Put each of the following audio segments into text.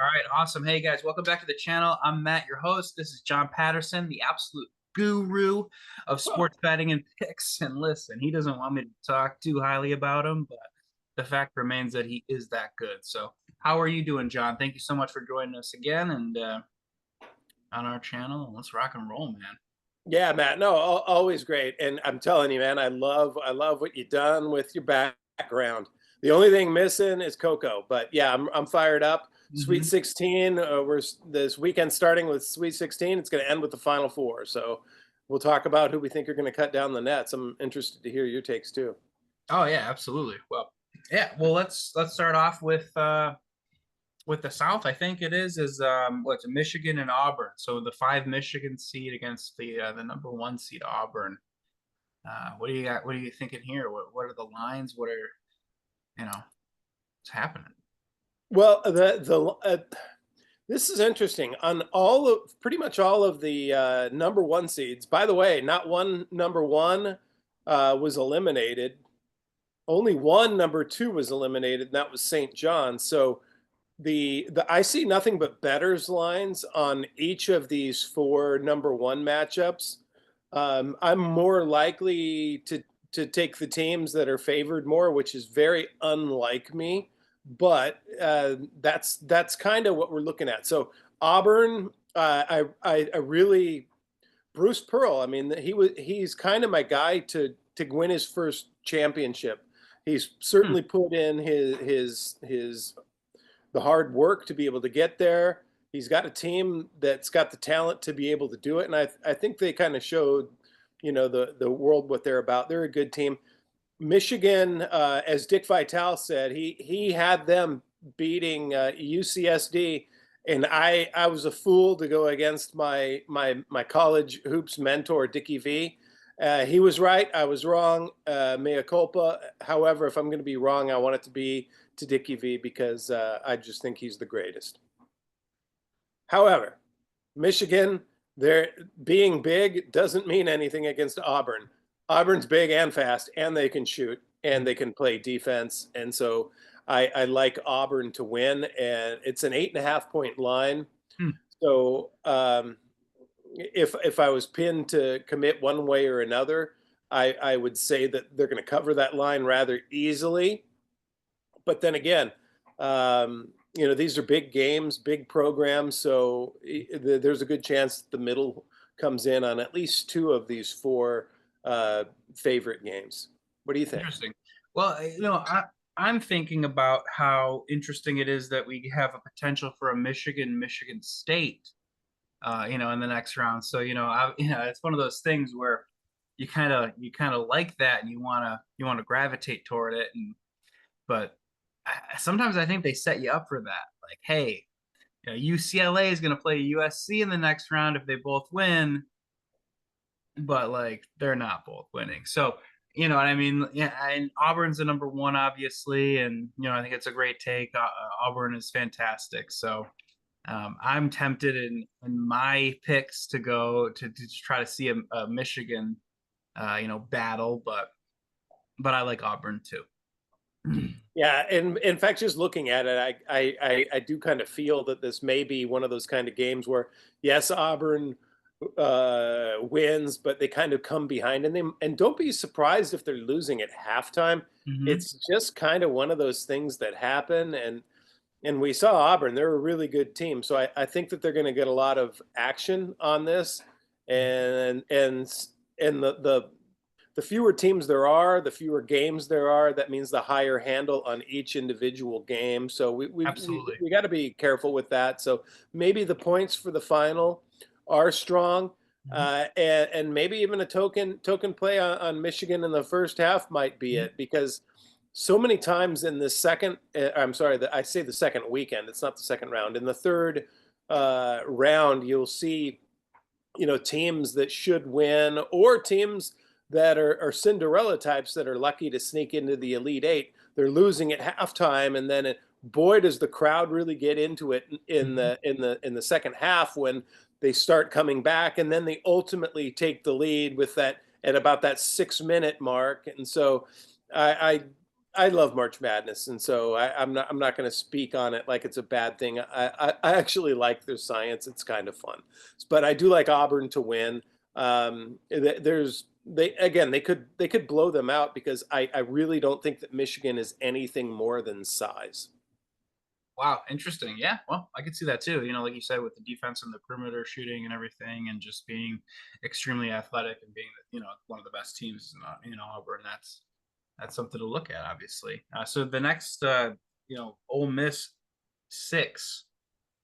All right, awesome. Hey guys, welcome back to the channel. I'm Matt, your host. This is John Patterson, the absolute guru of Oh, sports betting and picks. And listen, he doesn't want me to talk too highly about him, but the fact remains that he is that good. So, how are you doing, John? Thank you so much for joining us again and on our channel. Let's rock and roll, man. yeah, Matt. No, always great. And I'm telling you, man, I love what you've done with your background. The only thing missing is Coco. But yeah, I'm fired up. Sweet Hmm. 16. This weekend starting with Sweet 16. It's going to end with the Final Four. So we'll talk about who we think are going to cut down the nets. I'm interested to hear your takes too. Oh yeah, absolutely. Well, yeah. Well, let's start off with the South. I think it is what's Michigan and Auburn. So the five Michigan seed against the number one seed Auburn. What do you got? What are you thinking here? What are the lines? What are you know what's happening? Well, this is interesting. On all of pretty much all of the number one seeds. By the way, not one number one was eliminated. Only one number two was eliminated, and that was St. John. So the I see nothing but betters lines on each of these four number one matchups. I'm more likely to take the teams that are favored more, which is very unlike me. But that's kind of what we're looking at. So Auburn, I really Bruce Pearl. I mean, he's kind of my guy to win his first championship. He's Hmm. certainly put in his the hard work to be able to get there. He's got a team that's got the talent to be able to do it, and I think they kind of showed, the world what they're about. They're a good team. Michigan, as Dick Vitale said, he had them beating UCSD, and I was a fool to go against my college hoops mentor Dickie V. He was right. I was wrong. Mea culpa. However, if I'm going to be wrong, I want it to be to Dickie V because I just think he's the greatest. However, Michigan, they're being big doesn't mean anything against Auburn. Auburn's big and fast, and they can shoot, and they can play defense. And so I like Auburn to win, and it's an 8.5 point line. Hmm. So if I was pinned to commit one way or another, I would say that they're going to cover that line rather easily. But then again, these are big games, big programs, so there's a good chance that the middle comes in on at least two of these four favorite games. What do you think? Interesting. Well, I'm thinking about how interesting it is that we have a potential for a Michigan State, in the next round. So it's one of those things where you kind of like that and you want to gravitate toward it, and but sometimes I think they set you up for that. Like, hey, UCLA is going to play USC in the next round if they both win, but like they're not both winning. So, you know what I mean? Yeah, and Auburn's the number one, obviously, and I think it's a great take. Auburn is fantastic. So, I'm tempted in my picks to go to try to see a Michigan, battle, but I like Auburn too. Yeah, and in fact, just looking at it, I do kind of feel that this may be one of those kind of games where, yes, Auburn wins, but they kind of come behind, and don't be surprised if they're losing at halftime. Hmm. It's just kind of one of those things that happen, and we saw Auburn; they're a really good team, so I think that they're going to get a lot of action on this, and the fewer teams there are, the fewer games there are. That means the higher handle on each individual game. So Absolutely. we got to be careful with that. So maybe the points for the final are strong, Mhm. and maybe even a token play on Michigan in the first half might be Mhm. it because so many times in the second, I'm sorry, I say the second weekend. It's not the second round. In the third round, you'll see teams that should win or teams that are Cinderella types that are lucky to sneak into the Elite Eight. They're losing at halftime, and then boy, does the crowd really get into it Mhm. in the second half when they start coming back, and then they ultimately take the lead with that at about that 6 minute mark. And so, I I love March Madness, and so I'm not going to speak on it like it's a bad thing. I actually like their science; it's kind of fun, but I do like Auburn to win. There's they again they could blow them out because I really don't think that Michigan is anything more than size. Wow, interesting. Yeah, well, I could see that too. You know, like you said, with the defense and the perimeter shooting and everything, and just being extremely athletic and being, one of the best teams, over, and that's something to look at, obviously. So the next, Ole Miss six,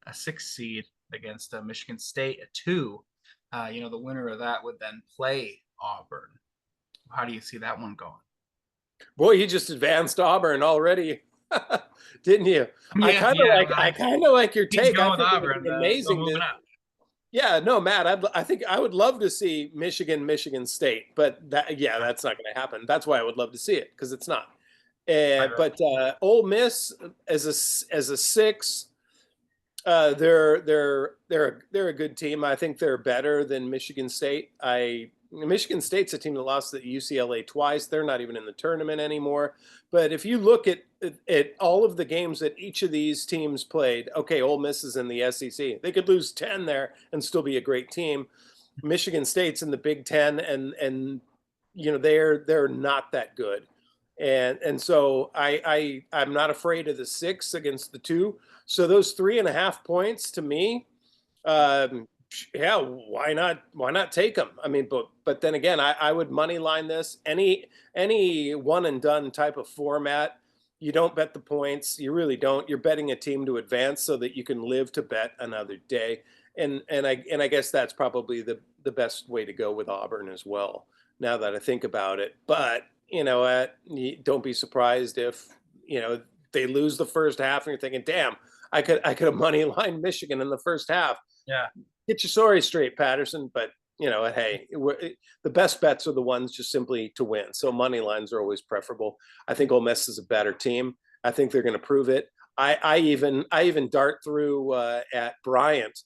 a 6 seed against Michigan State, a two. The winner of that would then play Auburn. How do you see that one going? Boy, you just advanced Auburn already, didn't you? Yeah, yeah. I kind of like your He's take. I going with think it would Auburn. be So amazing moving to. on. Yeah, no, Matt. I think I would love to see Michigan State, but that's not going to happen. That's why I would love to see it because it's not. Right, right. But Ole Miss as a six, they're a good team. I think they're better than Michigan State. Michigan State's a team that lost to UCLA twice. They're not even in the tournament anymore. But if you look at all of the games that each of these teams played, okay, Ole Miss is in the SEC. They could lose 10 there and still be a great team. Michigan State's in the Big Ten, and they're not that good. And so I'm not afraid of the 6 against the 2. So those 3.5 points to me, um, yeah, why not? Why not take them? I mean, but then again, I would money line this any one and done type of format. You don't bet the points. You really don't. You're betting a team to advance so that you can live to bet another day. And I guess that's probably the best way to go with Auburn as well. Now that I think about it, but don't be surprised if they lose the first half and you're thinking, damn, I could have money line Michigan in the first half. Yeah. Get your story straight, Patterson. But hey, the best bets are the ones just simply to win. So money lines are always preferable. I think Ole Miss is a better team. I think they're going to prove it. I even dart through at Bryant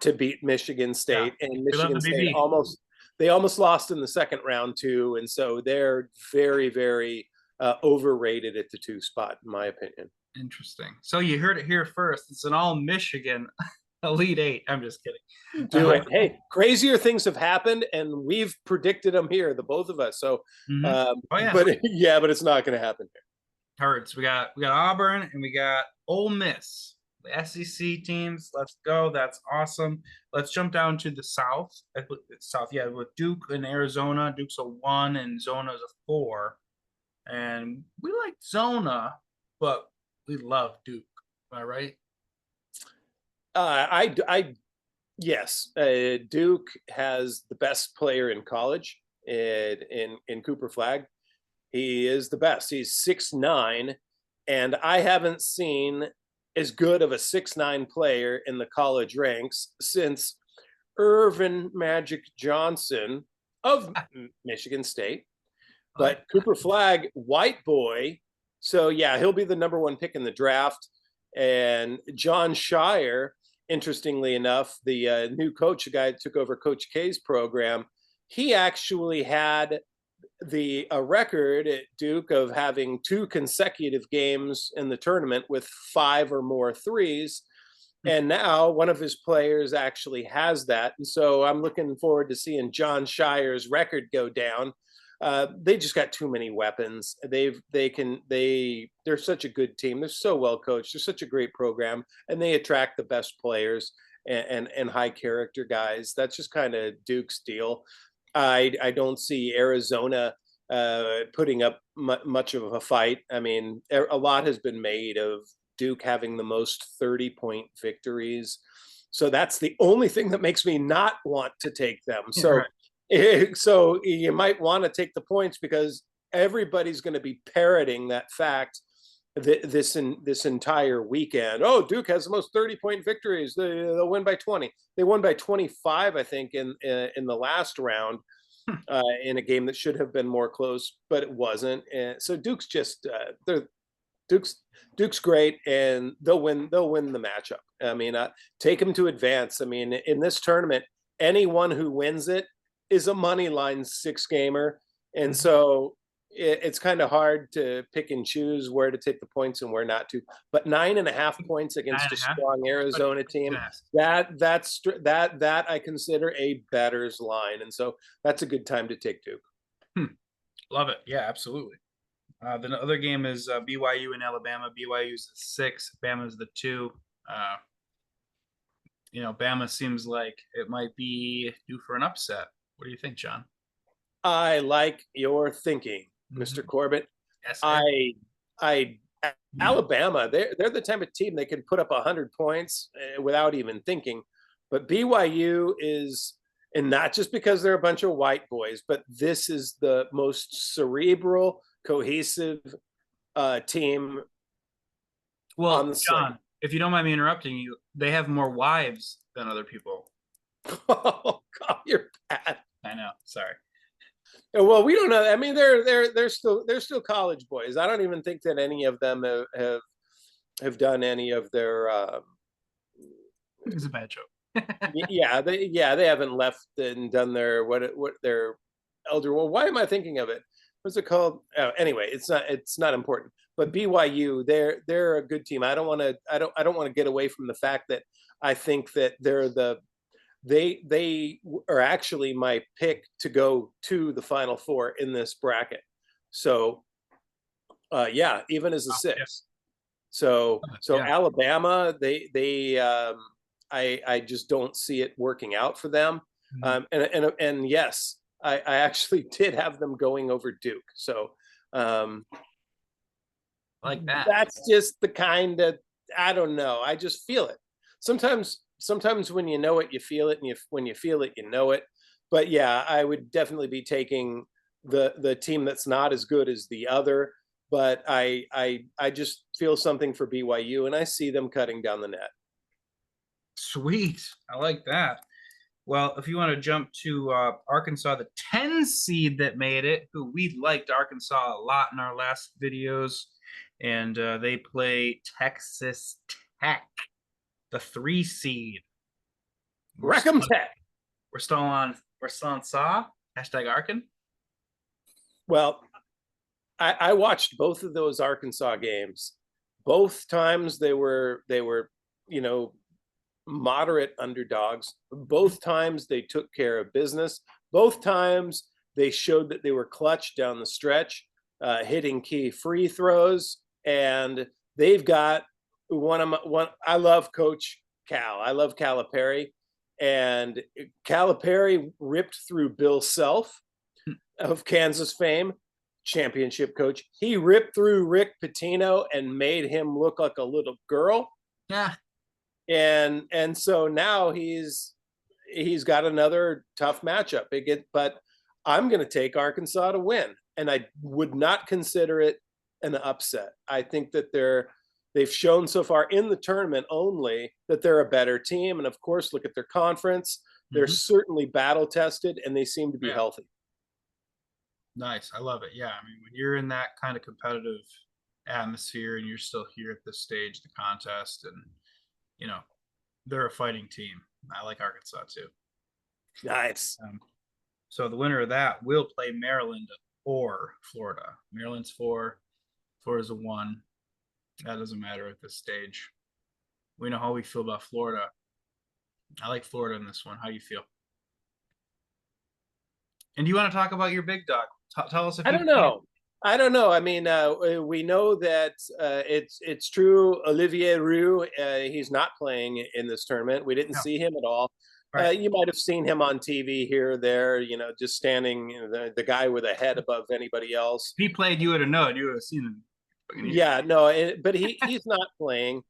to beat Michigan State, Yeah. and We love Michigan the State BB. they almost lost in the second round too, and so they're very, very overrated at the 2 spot, in my opinion. Interesting. So you heard it here first. It's an all Michigan Elite Eight. I'm just kidding. Do it. Hey, crazier things have happened, and we've predicted them here, the both of us. So, Mhm. Oh yeah, but yeah, but it's not going to happen here. hurts. We got Auburn and we got Ole Miss, the SEC teams. Let's go. That's awesome. Let's jump down to the South. South, yeah, with Duke and Arizona. Duke's a 1 and Zona's a 4. And we like Zona, but we love Duke. Am I right? Yes, Duke has the best player in college in Cooper Flag. He is the best. He's 6'9", and I haven't seen as good of a 6'9" player in the college ranks since Irvin Magic Johnson of Michigan State. But Cooper Flag, white boy, so yeah, he'll be the #1 pick in the draft. And John Shire, interestingly enough, the new coach, the guy that took over Coach K's program, he actually had a record at Duke of having 2 consecutive games in the tournament with 5 or more threes. And now one of his players actually has that. And so I'm looking forward to seeing John Shire's record go down. They just got too many weapons. They're such a good team. They're so well coached. They're such a great program, and they attract the best players and high character guys. That's just kind of Duke's deal. I don't see Arizona putting up much of a fight. I mean, a lot has been made of Duke having the most 30-point victories. So that's the only thing that makes me not want to take them. So, right. So you might want to take the points because everybody's going to be parroting that fact this entire weekend. Oh, Duke has the most 30-point victories. They'll win by 20. They won by 25, I think, in the last round. In a game that should have been more close, but it wasn't. And so Duke's just Duke's great, and they'll win the matchup. I mean, take them to advance. I mean, in this tournament, anyone who wins it is a money line 6 gamer, and so it's kind of hard to pick and choose where to take the points and where not to. But 9.5 points Nine against a and a half. strong Arizona team, that I consider a bettor's line, and so that's a good time to take Duke. Love it. Yeah, absolutely. The other game is BYU and Alabama. BYU's the 6, Bama's the 2. Bama seems like it might be due for an upset. What do you think, John? I like your thinking, Mr. Corbett. Yes, sir. I Alabama, they're the type of team they can put up 100 points without even thinking. But BYU is, and not just because they're a bunch of white boys, but this is the most cerebral, cohesive team Well, on the slate. John, if you don't mind me interrupting you, they have more wives than other people. Oh God, you're bad. I know. Sorry. Well, we don't know. I mean, they're still college boys. I don't even think that any of them have done any of their. It's a bad joke. They haven't left and done their what their elder. Well, why am I thinking of it? What's it called? Oh, anyway, it's not important. But BYU, they're a good team. I don't want to get away from the fact that I think that they are actually my pick to go to the Final Four in this bracket. So, even as a 6. Yeah. So Yeah. Alabama, I just don't see it working out for them. And yes, I actually did have them going over Duke. So, like that. That's just the kind of, I don't know. I just feel it. Sometimes when you know it, you feel it, and when you feel it, you know it. But yeah, I would definitely be taking the team that's not as good as the other. But I just feel something for BYU, and I see them cutting down the net. Sweet. I like that. Well, if you want to jump to Arkansas, the 10 seed that made it, who we liked Arkansas a lot in our last videos, and they play Texas Tech, the 3 seed. Wreck 'em Tech. We're still on Saw. Hashtag Arkin. Well, I watched both of those Arkansas games. Both times they were moderate underdogs. Both times they took care of business. Both times they showed that they were clutch down the stretch, hitting key free throws. And they've got one. I love Coach Cal. I love Calipari. And Calipari ripped through Bill Self of Kansas fame, championship coach. He ripped through Rick Pitino and made him look like a little girl. Yeah. And so now he's got another tough matchup. But I'm going to take Arkansas to win, and I would not consider it an upset. I think that they've shown so far in the tournament only that they're a better team, and of course, look at their conference. They're certainly battle tested, and they seem to be healthy. Nice. I love it. Yeah. I mean, when you're in that kind of competitive atmosphere and you're still here at this stage of the contest, and they're a fighting team. I like Arkansas too. Nice. So the winner of that will play Maryland or Florida. Maryland's 4, Florida's a 1. That doesn't matter at this stage. We know how we feel about Florida. I like Florida in this one. How do you feel? And do you want to talk about your big dog? Tell us if I don't know. I mean, we know that it's true. Olivier Roux, he's not playing in this tournament. We didn't see him at all. Right. You might have seen him on TV here or there, just standing, the guy with a head above anybody else. If he played, you would have known. You would have seen him. Yeah, no, but he's not playing.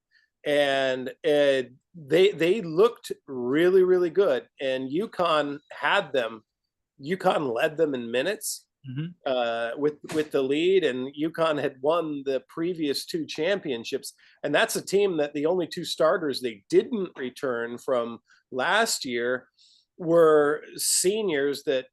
And they looked really, really good. And UConn led them in minutes. With the lead, and UConn had won the previous 2 championships, and that's a team that the only 2 starters they didn't return from last year were seniors that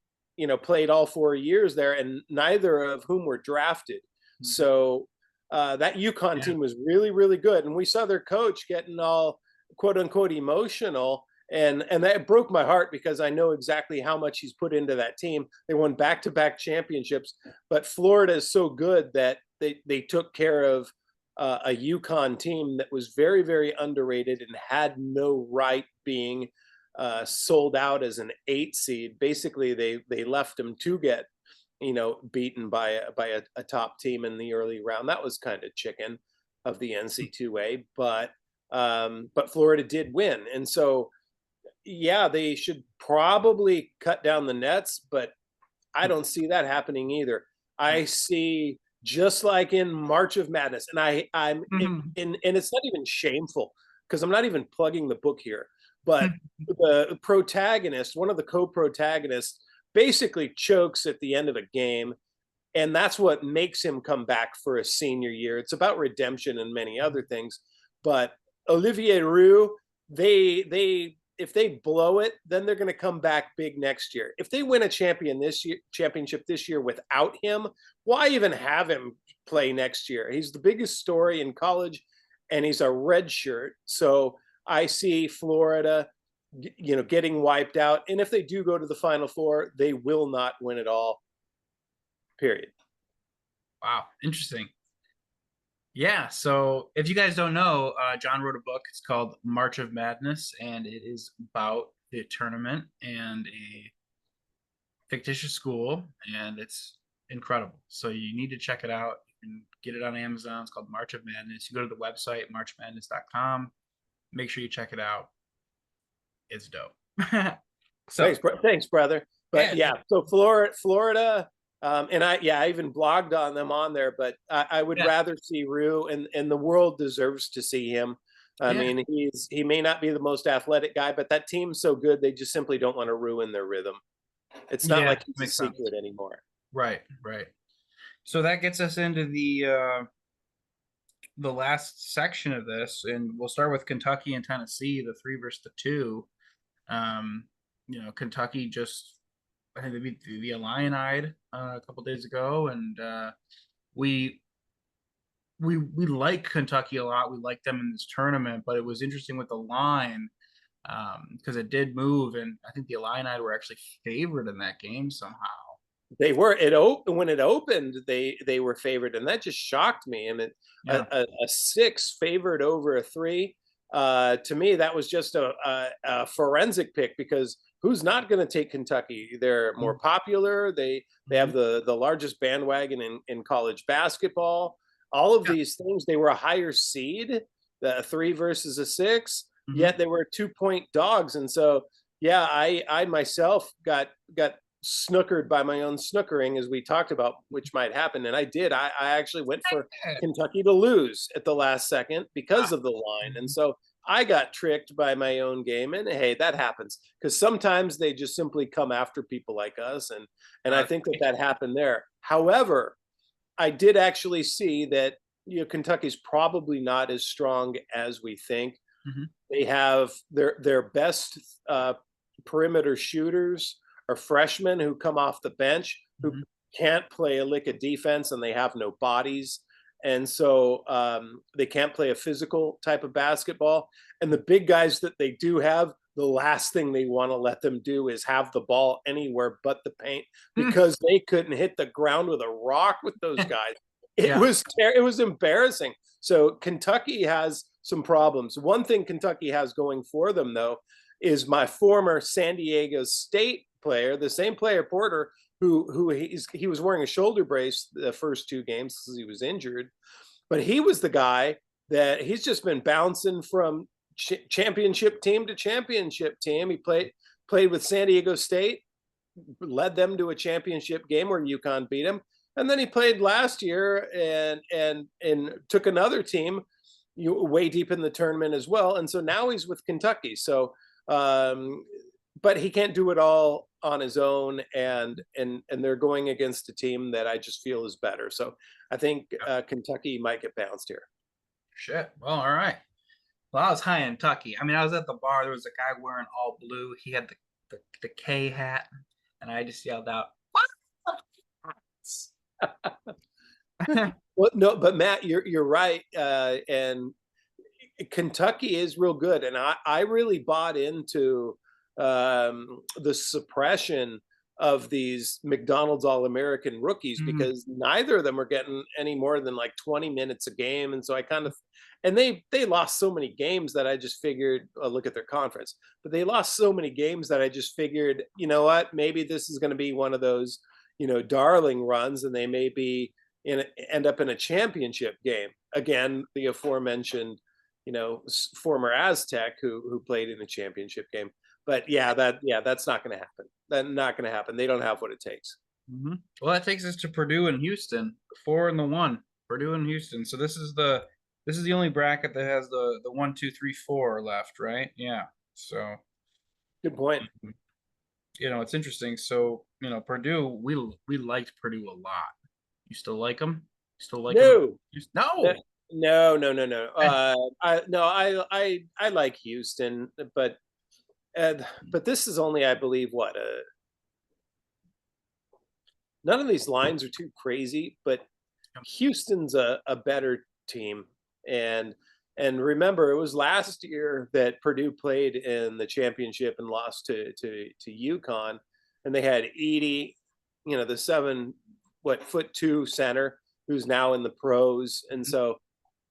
played all 4 years there, and neither of whom were drafted. So that UConn team was really, really good, and we saw their coach getting all quote unquote emotional and that broke my heart because I know exactly how much he's put into that team. They won back-to-back championships, but Florida is so good that they took care of a UConn team that was very, very underrated and had no right being sold out as an 8 seed. Basically, they left them to get, beaten by a top team in the early round. That was kind of chicken of the NC2A, but Florida did win, and so yeah, they should probably cut down the nets, but I don't see that happening either. I see, just like in March of Madness, and I'm Mhm. and it's not even shameful because I'm not even plugging the book here, but the protagonist, one of the co-protagonists, basically chokes at the end of a game, and that's what makes him come back for a senior year. It's about redemption and many other things, but Olivier Roux, they if they blow it, then they're going to come back big next year. If they win a championship this year without him, why even have him play next year? He's the biggest story in college, and he's a red shirt. So I see Florida, getting wiped out. And if they do go to the Final Four, they will not win it all. Period. Wow, interesting. Yeah, so if you guys don't know, John wrote a book. It's called March of Madness, and it is about the tournament and a fictitious school, and it's incredible. So you need to check it out. You can get it on Amazon. It's called March of Madness. You go to the website, marchmadness.com. Make sure you check it out. It's dope. So, Thanks, brother. But yeah, yeah, so Florida, and I even blogged on them on there. But I would yeah, rather see Rue, and the world deserves to see him. I yeah, mean, he may not be the most athletic guy, but that team's so good they just simply don't want to ruin their rhythm. It's not yeah, like he's a makes sense. secret anymore. Right, right. So that gets us into the last section of this, and we'll start with Kentucky and Tennessee, the 3 versus the 2. Um, Kentucky just, I think they beat the Illini a couple days ago, and we we like Kentucky a lot. We like them in this tournament, but it was interesting with the line because it did move, and I think the Illini were actually favored in that game somehow. They were when it opened. They were favored, and that just shocked me. And Yeah. a 6 favored over a 3. To me, that was just a forensic pick because who's not going to take Kentucky? They're more popular. They Mm-hmm. have the largest bandwagon in college basketball. All of Yeah. these things. They were a higher seed, the 3 versus a 6. Mm-hmm. Yet they were 2-point dogs, and so yeah, I myself got snookered by my own snookering, as we talked about, which might happen. And I did. I actually went for Kentucky to lose at the last second because of the line. And so I got tricked by my own game. And hey, that happens because sometimes they just simply come after people like us. And I think that happened there. However, I did actually see that Kentucky's probably not as strong as we think. Mm-hmm. They have their best perimeter shooters are freshmen who come off the bench who Mm-hmm. can't play a lick of defense and they have no bodies. And so they can't play a physical type of basketball. And the big guys that they do have, the last thing they want to let them do is have the ball anywhere but the paint because they couldn't hit the ground with a rock with those guys. Yeah. It was embarrassing. So Kentucky has some problems. One thing Kentucky has going for them, though, is my former San Diego State player, the same player Porter, who he was wearing a shoulder brace the first 2 games because he was injured, but he was the guy that he's just been bouncing from championship team to championship team. He played with San Diego State, led them to a championship game where UConn beat him, and then he played last year and took another team way deep in the tournament as well. And so now he's with Kentucky. So, but he can't do it all on his own, and they're going against a team that I just feel is better. So I think Kentucky might get bounced here. Shit. Well, all right. Well, I was high in Kentucky. I mean, I was at the bar. There was a guy wearing all blue. He had the K hat, and I just yelled out, Well, no, but Matt, you're right, and Kentucky is real good, and I really bought into the suppression of these McDonald's All-American rookies Mm, because neither of them are getting any more than like 20 minutes a game, and so I kind of and they lost so many games that I just figured, look at their conference, but they lost so many games that I just figured, you know what, maybe this is going to be one of those, darling runs, and they may be end up in a championship game again. The aforementioned former Aztec who played in a championship game. But that's not going to happen. That's not going to happen. They don't have what it takes. Well, that takes us to Purdue and Houston, 4 and 1. Purdue and Houston. So this is the only bracket that has the 1, 2, 3, 4 left, right? Yeah. So Good point. it's interesting. So Purdue, we liked Purdue a lot. You still like them? You still like them? No, no, No. no. I like Houston, uh, but this is only, I believe, what none of these lines are too crazy, but Houston's a better team. And and remember, it was last year that Purdue played in the championship and lost to UConn, and they had Edie, the 7 foot 2 center who's now in the pros, and so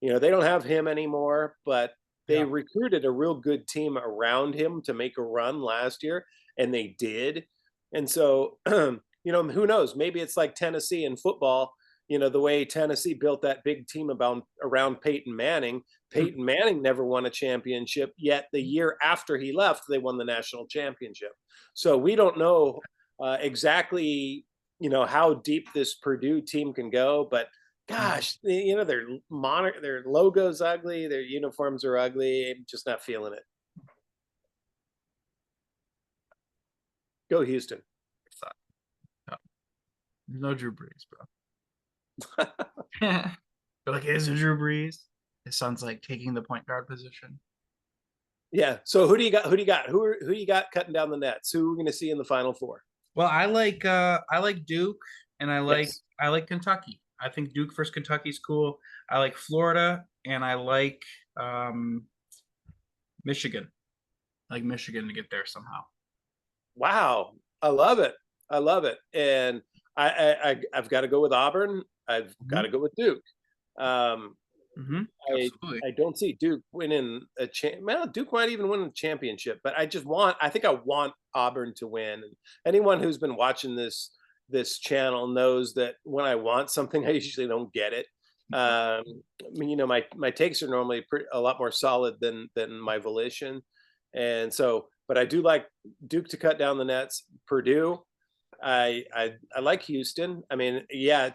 they don't have him anymore, but they Yeah. recruited a real good team around him to make a run last year, and they did. And so, who knows? Maybe it's like Tennessee in football. The way Tennessee built that big team about around Peyton Manning. Peyton Manning never won a championship, yet the year after he left, they won the national championship. So we don't know exactly, how deep this Purdue team can go, but gosh, their logo's ugly, their uniforms are ugly. I'm just not feeling it. Go Houston. There's no Drew Brees, bro. You're like, is it Drew Brees? His son's like taking the point guard position. Yeah. So who do you got? Who do you got? Who you got cutting down the nets? Who are we going to see in the Final Four? Well, I like Duke and I like Yes. I like Kentucky. I think Duke versus Kentucky's cool. I like Florida and I like um Michigan. I like Michigan to get there somehow. Wow. I love it. I love it. And I've got to go with Auburn. I've got to Hmm. go with Duke. Um, I Absolutely. I don't see Duke winning a champ. Well, Duke might even win a championship, but I think I want Auburn to win. And anyone who's been watching this channel knows that when I want something, I usually don't get it. Um, my takes are normally a lot more solid than my volition, and so. But I do like Duke to cut down the nets. Purdue, I like Houston. I mean, yeah,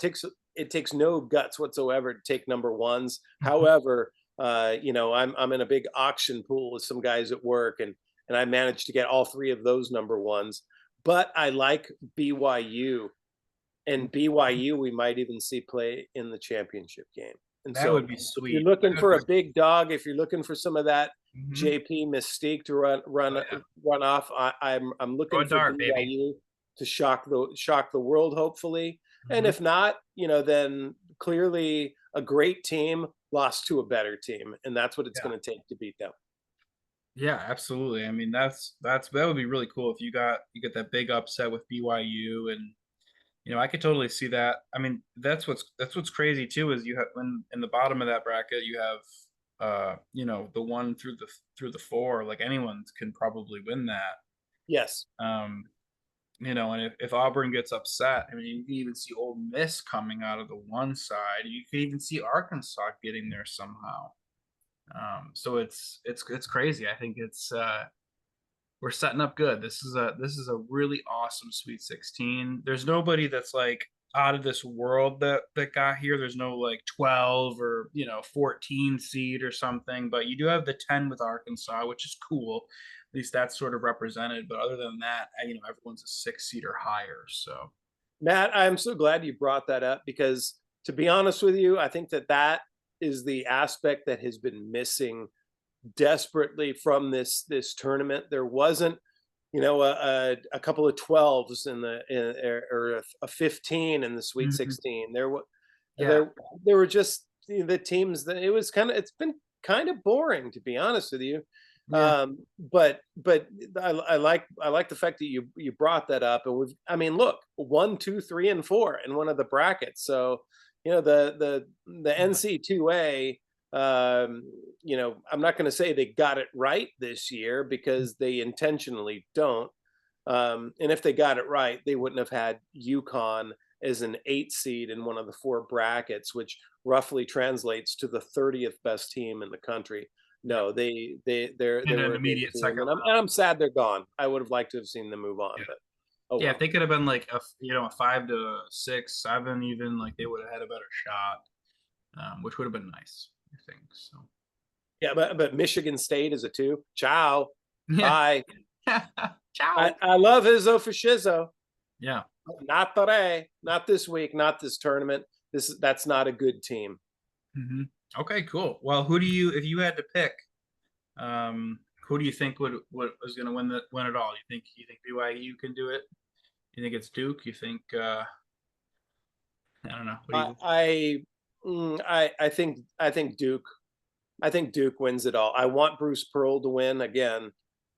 it takes no guts whatsoever to take number ones. Mhm. However, I'm in a big auction pool with some guys at work, and I managed to get all three of those number ones. But I like BYU, and BYU we might even see play in the championship game. And That so, would be if you're sweet. looking That would for be. a big dog, if you're looking for some of that Mhm. JP mystique to run Oh run yeah. run off, I'm Throw looking a for dart, baby. BYU to shock the world, hopefully. And Mhm. if not, then clearly a great team lost to a better team, and that's what it's Yeah. going to take to beat them. Yeah, absolutely. I mean, that would be really cool if you get that big upset with BYU, and I could totally see that. I mean, that's what's crazy too is you have when in the bottom of that bracket you have the 1 through the 4, like anyone can probably win that. Yes. Um, and if Auburn gets upset, I mean, you can even see Ole Miss coming out of the one side. You could even see Arkansas getting there somehow. So it's crazy. I think we're setting up good. This is a really awesome Sweet 16. There's nobody that's like out of this world that got here. There's no like 12 or 14 seed or something, but you do have the 10 with Arkansas, which is cool. At least that's sort of represented. But other than that, everyone's a 6 seed or higher. So Matt, I'm so glad you brought that up because, to be honest with you, I think that is the aspect that has been missing desperately from this tournament. There wasn't, a couple of 12s or a 15 in the Sweet mhm. 16. Yeah, There were just the teams that it's been kind of boring, to be honest with you. Yeah. But I like the fact that you brought that up, and I mean, look, 1, 2, 3, and 4 in one of the brackets. So the Yeah. NC2A. I'm not going to say they got it right this year because they intentionally don't. And if they got it right, they wouldn't have had UConn as an 8 seed in one of the 4 brackets, which roughly translates to the 30th best team in the country. Yep. No, they And were an a good immediate team, second and round. I'm sad they're gone. I would have liked to have seen them move on, Yeah. but oh Yeah, if well. they could have been like a 5 to 6, 7, even, like they would have had a better shot, which would have been nice, I think. So Yeah, but Michigan State is a 2. Ciao, yeah. bye. Ciao. I love Izzo for Shizzo. Yeah. Not today, not this week, not this tournament. That's not a good team. Hmm. Okay, cool. Well, who do you, if you had to pick, who do you think would was going to win it all? You think BYU can do it? You think it's Duke? You think I don't know. What do I you? I I think Duke. I think Duke wins it all. I want Bruce Pearl to win again,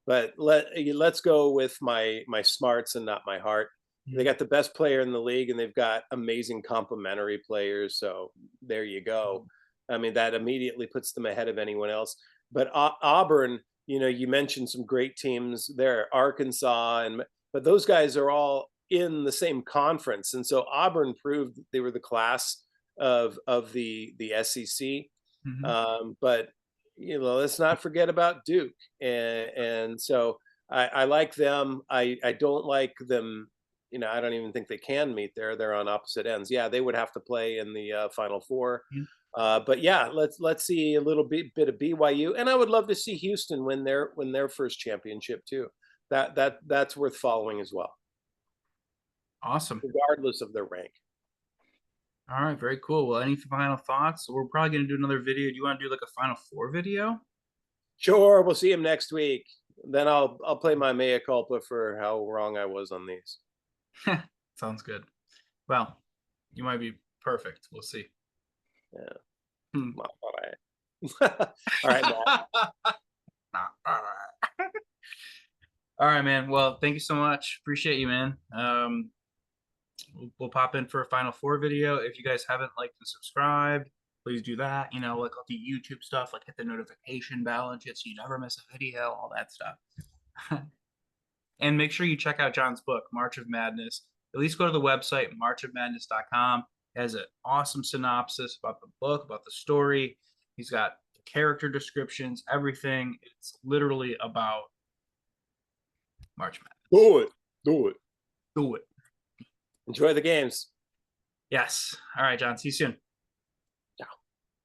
but let's go with my smarts and not my heart. They Mhm. got the best player in the league, and they've got amazing complementary players. So there you go. I mean, that immediately puts them ahead of anyone else. But Auburn, you mentioned some great teams there, Arkansas, but those guys are all in the same conference, and so Auburn proved they were the class of the SEC. Mhm. But let's not forget about Duke, and so I like them. I don't like them. I don't even think they can meet there. They're on opposite ends. Yeah, they would have to play in the Final Four. Mhm. But yeah, let's see a little bit of BYU, and I would love to see Houston win their first championship too. That's worth following as well, Awesome. regardless of their rank. All right, very cool. Well, any final thoughts? We're probably going to do another video. Do you want to do like a Final Four video? Sure, we'll see him next week. Then I'll play my mea culpa for how wrong I was on these. Sounds good. Well, you might be perfect. We'll see. Yeah. Hmm. All right. All right, Matt. All right, man. Well, thank you so much. Appreciate you, man. We'll pop in for a Final Four video. If you guys haven't liked and subscribed, please do that. Like all the YouTube stuff, like hit the notification bell and shit so you never miss a video, all that stuff. And make sure you check out John's book, March of Madness. At least go to the website, marchofmadness.com. It has an awesome synopsis about the book, about the story. He's got character descriptions, everything. It's literally about March Madness. Do it. Do it. Do it. Enjoy the games. Yes. All right, John. See you soon.